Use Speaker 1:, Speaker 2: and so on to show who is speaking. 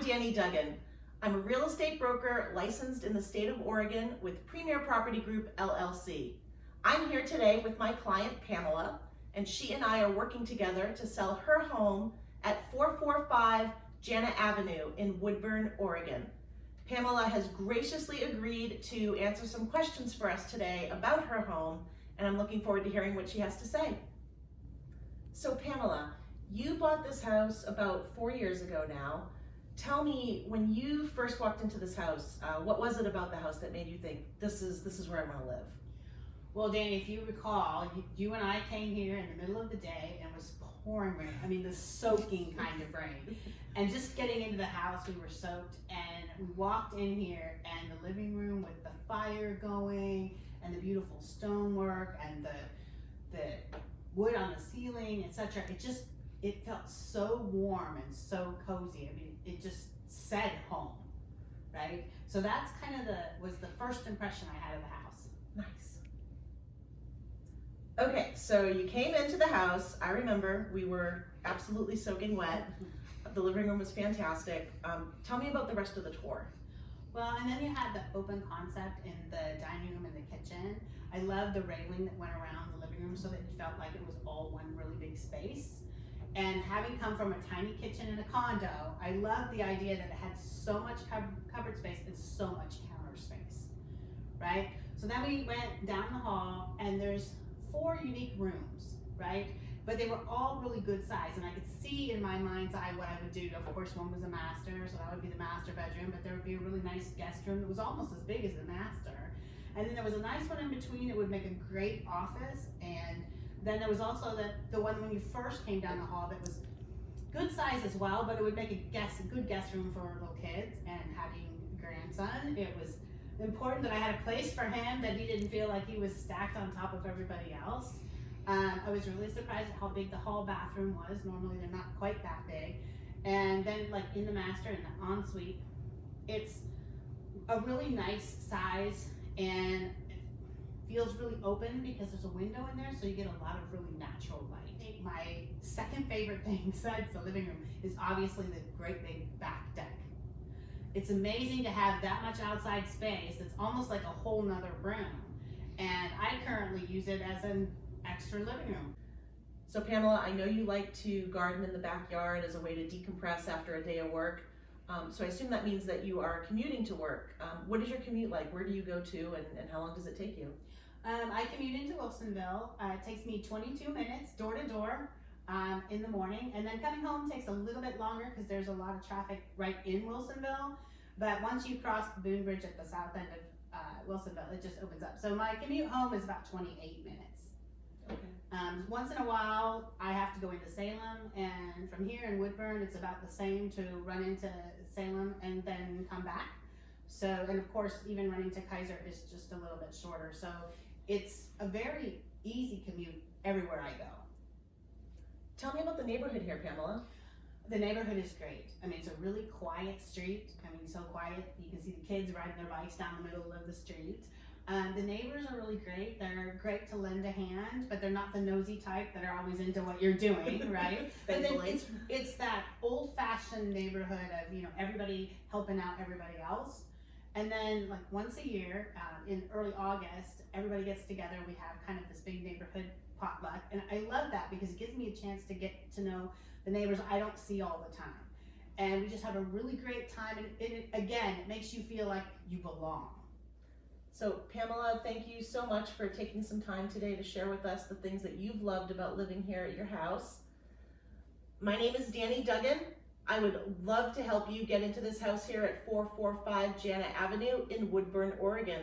Speaker 1: Danny Duggan. I'm a real estate broker licensed in the state of Oregon with Premier Property Group, LLC. I'm here today with my client, Pamela, and she and I are working together to sell her home at 445 Jana Avenue in Woodburn, Oregon. Pamela has graciously agreed to answer some questions for us today about her home, and I'm looking forward to hearing what she has to say. So Pamela, you bought this house about 4 years ago now. Tell me, when you first walked into this house, what was it about the house that made you think, this is where I want to live?
Speaker 2: Well, Danny, if you recall, you and I came here in the middle of the day and it was pouring rain. I mean, the soaking kind of rain. And just getting into the house, we were soaked, and we walked in here, and the living room with the fire going, and the beautiful stonework, and the wood on the ceiling, etc. It felt so warm and so cozy. I mean, it just said home, right? So that's kind of was the first impression I had of the house.
Speaker 1: Nice. Okay, so you came into the house. I remember we were absolutely soaking wet. The living room was fantastic. Tell me about the rest of the tour.
Speaker 2: Well, and then you had the open concept in the dining room and the kitchen. I love the railing that went around the living room so that it felt like it was all one really big space. And having come from a tiny kitchen in a condo, I love the idea that it had so much cupboard space and so much counter space, right? So then we went down the hall, and there's 4 unique rooms, right? But they were all really good size, and I could see in my mind's eye what I would do. Of course, one was a master, so that would be the master bedroom, but there would be a really nice guest room that was almost as big as the master. And then there was a nice one in between that would make a great office, and then there was also the one when you first came down the hall that was good size as well, but it would make a good guest room for little kids. And having a grandson, it was important that I had a place for him, that he didn't feel like he was stacked on top of everybody else. I was really surprised at how big the hall bathroom was. Normally they're not quite that big. And then like in the master and the ensuite, it's a really nice size, and feels really open because there's a window in there, so you get a lot of really natural light. My second favorite thing besides the living room is obviously the great big back deck. It's amazing to have that much outside space. It's almost like a whole nother room. And I currently use it as an extra living room.
Speaker 1: So Pamela, I know you like to garden in the backyard as a way to decompress after a day of work. So I assume that means that you are commuting to work. What is your commute like? Where do you go to, and how long does it take you?
Speaker 2: I commute into Wilsonville. It takes me 22 minutes door to door in the morning, and then coming home takes a little bit longer because there's a lot of traffic right in Wilsonville. But once you cross the Boone Bridge at the south end of Wilsonville, it just opens up. So my commute home is about 28 minutes.
Speaker 1: Okay.
Speaker 2: Once in a while, I have to go into Salem, and from here in Woodburn, it's about the same to run into Salem and then come back. So, and of course, even running to Kaiser is just a little bit shorter. So it's a very easy commute everywhere I go.
Speaker 1: Tell me about the neighborhood here, Pamela.
Speaker 2: The neighborhood is great. I mean, it's a really quiet street. I mean, so quiet, you can see the kids riding their bikes down the middle of the street. The neighbors are really great. They're great to lend a hand, but they're not the nosy type that are always into what you're doing, right? But then it's that old-fashioned neighborhood of, you know, everybody helping out everybody else. And then like once a year, in early August, everybody gets together. We have kind of this big neighborhood potluck. And I love that because it gives me a chance to get to know the neighbors I don't see all the time. And we just have a really great time. And again, it makes you feel like you belong.
Speaker 1: So Pamela, thank you so much for taking some time today to share with us the things that you've loved about living here at your house. My name is Danny Duggan. I would love to help you get into this house here at 445 Jana Avenue in Woodburn, Oregon.